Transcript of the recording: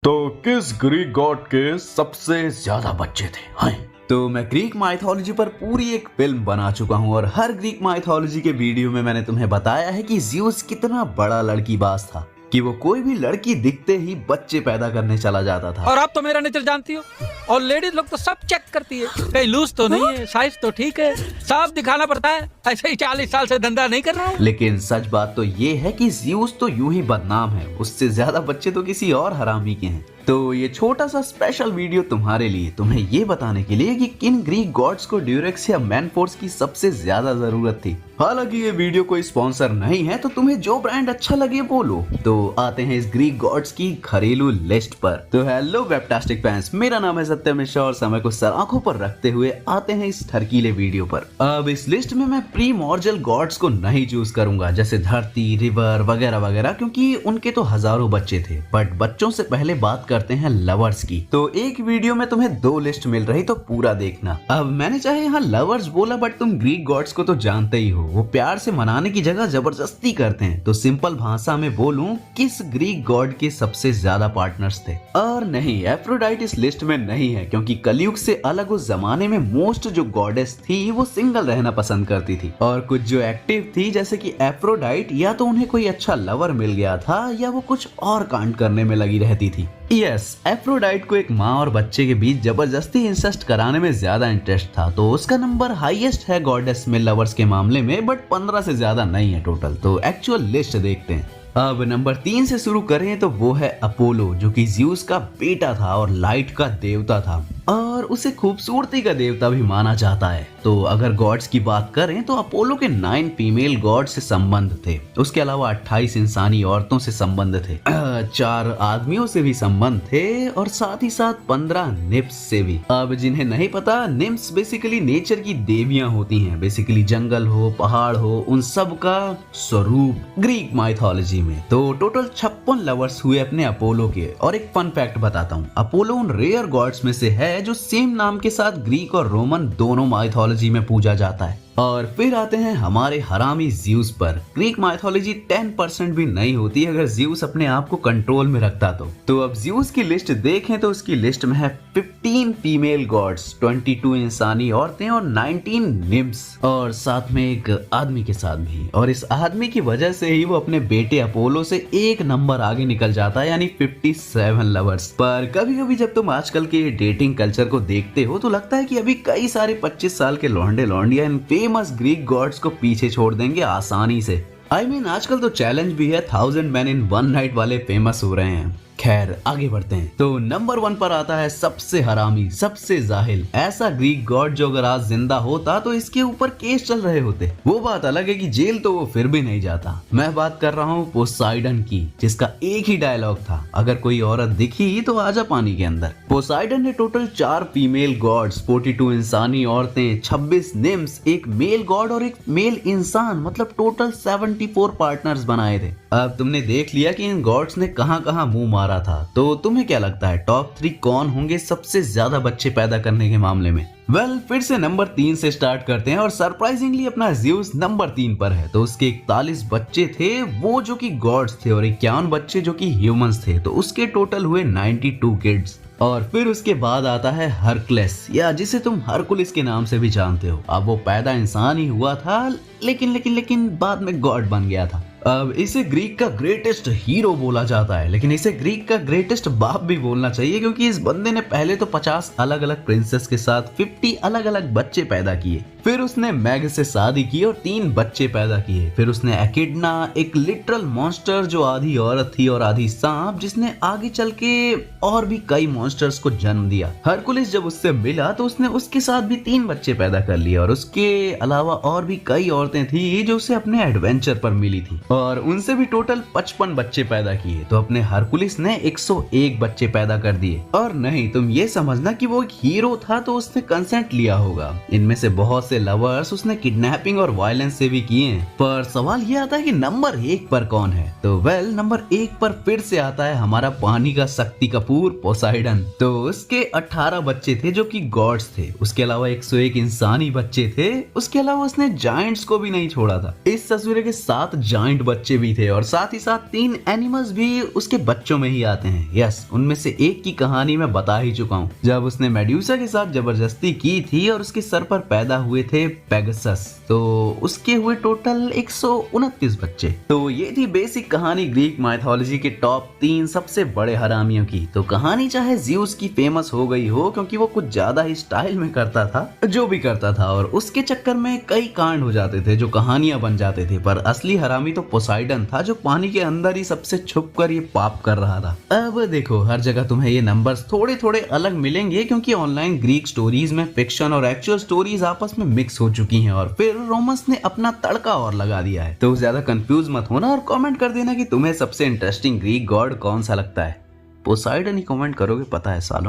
तो किस Greek God के सबसे ज्यादा बच्चे थे? हाँ, तो मैं ग्रीक माइथोलॉजी पर पूरी एक फिल्म बना चुका हूँ और हर ग्रीक माइथोलॉजी के वीडियो में मैंने तुम्हें बताया है कि ज़्यूस कितना बड़ा लड़कीबाज था कि वो कोई भी लड़की दिखते ही बच्चे पैदा करने चला जाता था। और आप तो मेरा नेचर जानती हो, और लेडीज लोग तो सब चेक करती है, कहीं लूज तो नहीं है, साइज तो ठीक है, साफ दिखाना पड़ता है। ऐसे ही 40 साल से धंधा नहीं कर रहा हूँ। लेकिन सच बात तो ये है कि ज़्यूस तो यूं ही बदनाम है, उससे ज्यादा बच्चे तो किसी और हरामी के हैं। तो ये छोटा सा स्पेशल वीडियो तुम्हारे लिए, तुम्हें ये बताने के लिए कि किन ग्रीक गॉड्स को ड्यूरेक्स या मैनफोर्स की सबसे ज्यादा जरूरत थी। हालांकि ये वीडियो कोई स्पॉन्सर नहीं है, तो तुम्हें जो ब्रांड अच्छा लगे बोलो। तो आते हैं इस ग्रीक गॉड्स की घरेलू लिस्ट पर। तो हेलो वेबटास्टिक फैंस, मेरा नाम है सत्यम मिश्रा और समय को सर आंखों पर रखते हुए आते हैं इस ठरकीले वीडियो पर। अब इस लिस्ट में मैं प्री मॉर्जल गॉड्स को नहीं चूज करूंगा, जैसे धरती, रिवर वगैरह वगैरह, क्योंकि उनके तो हजारों बच्चे थे। बट बच्चों से पहले बात करते हैं लवर्स की। तो एक वीडियो में तुम्हें 2 लिस्ट मिल रही, तो पूरा देखना। अब मैंने चाहे यहाँ लवर्स बोला, बट तुम ग्रीक गॉड्स को तो जानते ही हो, वो प्यार से मनाने की जगह जबरदस्ती करते हैं। तो सिंपल भाषा में बोलूं, किस ग्रीक गॉड के सबसे ज्यादा पार्टनर्स थे? और नहीं, एफ्रोडाइट इस लिस्ट में नहीं है, क्योंकि कलयुग से अलग उस जमाने में मोस्ट जो गॉडेस थी वो सिंगल रहना पसंद करती थी, और कुछ जो एक्टिव थी जैसे कि एफ्रोडाइट, या तो उन्हें कोई अच्छा लवर मिल गया था या वो कुछ और कांड करने में लगी रहती थी। यस, एफ्रोडाइट को एक माँ और बच्चे के बीच जबरदस्ती इंसेस्ट कराने में ज्यादा इंटरेस्ट था, तो उसका नंबर हाईएस्ट है गॉडेस में लवर्स के मामले में, बट 15 से ज्यादा नहीं है टोटल। तो एक्चुअल लिस्ट देखते हैं। अब नंबर 3 से शुरू करें तो वो है अपोलो, जो कि ज़्यूस का बेटा था और लाइट का देवता था, और उसे खूबसूरती का देवता भी माना जाता है। तो अगर गॉड्स की बात करें तो अपोलो के 9 फीमेल गॉड से संबंध थे, उसके अलावा 28 इंसानी औरतों से संबंध थे, 4 आदमियों से भी संबंध थे, और साथ ही साथ 15 निम्फ्स से भी। अब जिन्हें नहीं पता, निम्फ्स बेसिकली नेचर की देवियां होती हैं, बेसिकली जंगल हो, पहाड़ हो, उन सब का स्वरूप ग्रीक माइथोलॉजी में। तो टोटल 56 लवर्स हुए अपने अपोलो के। और एक फन फैक्ट बताता हूँ, अपोलो उन रेयर गॉड्स में से है जो सेम नाम के साथ ग्रीक और रोमन दोनों माइथोलॉजी में पूजा जाता है। और फिर आते हैं हमारे हरामी ज़्यूस पर। ग्रीक माइथोलॉजी 10% भी नहीं होती अगर ज़्यूस अपने आप को कंट्रोल में रखता तो अब ज़्यूस की लिस्ट देखें तो उसकी लिस्ट में है 15 फीमेल गॉड्स, 22 इंसानी औरतें और 19 निम्फ्स, और साथ में एक आदमी के साथ भी। और इस आदमी की वजह से ही वो अपने बेटे अपोलो से एक नंबर आगे निकल जाता है, यानी 57 लवर्स। पर कभी कभी जब तुम आजकल के डेटिंग कल्चर को देखते हो तो लगता है कि अभी कई सारे 25 साल के लौंडे लौंडिया फेमस ग्रीक गॉड्स को पीछे छोड़ देंगे आसानी से। I mean, आजकल तो चैलेंज भी है 1000 मैन इन 1 नाइट वाले फेमस हो रहे हैं। खैर आगे बढ़ते हैं। तो नंबर 1 पर आता है सबसे हरामी, सबसे जाहिल, ऐसा ग्रीक गॉड जो अगर आज जिंदा होता तो इसके ऊपर केस चल रहे होते। वो बात अलग है कि जेल तो वो फिर भी नहीं जाता। मैं बात कर रहा हूँ पोसाइडन की, जिसका एक ही डायलॉग था, अगर कोई औरत दिखी तो आजा पानी के अंदर। पोसाइडन ने टोटल 4 फीमेल गॉड्स, 42 इंसानी औरतें, 26 निम्फ्स, एक मेल गॉड और एक मेल इंसान, मतलब टोटल 74 पार्टनर्स बनाए थे। अब तुमने देख लिया कि इन गॉड्स ने कहां कहां मुंह मारा था, तो तुम्हें क्या लगता है टॉप 3 कौन होंगे सबसे ज्यादा बच्चे पैदा करने के मामले में? वेल, फिर से नंबर 3 से स्टार्ट करते हैं, और सरप्राइजिंगली अपना ज़्यूस नंबर 3 पर है। तो उसके 41 बच्चे थे वो जो कि गॉड्स थे, और 51 बच्चे जो कि ह्यूमंस थे, तो उसके टोटल हुए 92 किड्स। और फिर उसके बाद आता है हरक्लेस, या जिसे तुम हरकुलिस के नाम से भी जानते हो। अब वो पैदा इंसान ही हुआ था, लेकिन बाद में गॉड बन गया था। अब इसे ग्रीक का ग्रेटेस्ट हीरो बोला जाता है, लेकिन इसे ग्रीक का ग्रेटेस्ट बाप भी बोलना चाहिए, क्योंकि इस बंदे ने पहले तो 50 अलग अलग प्रिंसेस के साथ 50 अलग अलग बच्चे पैदा किए। फिर उसने मैग से शादी की और 3 बच्चे पैदा किए। फिर उसने एकिडना, एक लिटरल मॉन्स्टर जो आधी औरत थी और आधी सांप, जिसने आगे चल के और भी कई मॉन्स्टर्स को जन्म दिया। हरकुलिस जब उससे मिला तो उसने उसके साथ भी 3 बच्चे पैदा कर लिए, और उसके अलावा और भी कई औरतें थी जो उसे अपने एडवेंचर पर मिली थी, और उनसे भी टोटल 55 बच्चे पैदा किए। तो अपने हरकुलिस ने 101 बच्चे पैदा कर दिए। और नहीं, तुम ये समझना कि वो एक हीरो था तो उसने कंसेंट लिया होगा। इनमें से बहुत से लवर्स उसने किडनैपिंग और वायलेंस से भी किए हैं। पर सवाल ये आता है कि नंबर 1 पर कौन है? तो वेल, नंबर 1 पर फिर से आता है हमारा पानी का शक्ति कपूर पोसाइडन। तो उसके 18 बच्चे थे जो कि गॉड्स थे, उसके अलावा 101 इंसानी बच्चे थे, उसके अलावा उसने जायंट्स को भी नहीं छोड़ा था। इस तस्वीर के 7 जायंट बच्चे भी थे और साथ ही साथ 3 एनिमल्स भी उसके बच्चों में ही आते हैं। यस, उनमें से एक की कहानी मैं बता ही चुका हूँ, जब उसने मेड्यूसा के साथ जबरदस्ती की थी और उसके सर पर पैदा हुए थे पेगासस। तो उसके हुए टोटल 129 बच्चे। तो ये थी बेसिक कहानी ग्रीक माइथोलॉजी के टॉप 3 सबसे बड़े हरामियों की। तो कहानी चाहे ज़्यूस की फेमस हो गई हो क्योंकि वो कुछ ज्यादा ही स्टाइल में करता था जो भी करता था, और उसके चक्कर में कई कांड हो जाते थे जो कहानियां बन जाते थे, पर असली हरामी तो पोसाइडन था जो पानी के अंदर ही सबसे छुपकर ये पाप कर रहा था। अब देखो, हर जगह तुम्हें ये नंबर्स थोड़े थोड़े अलग मिलेंगे क्योंकि ऑनलाइन ग्रीक स्टोरीज में फिक्शन और एक्चुअल स्टोरीज आपस में मिक्स हो चुकी हैं और फिर रोमस ने अपना तड़का और लगा दिया है। तो ज्यादा कंफ्यूज मत होना और कमेंट कर देना कि तुम्हें सबसे इंटरेस्टिंग ग्रीक गॉड कौन सा लगता है। पोसाइडन ही कमेंट करोगे, पता है सालों।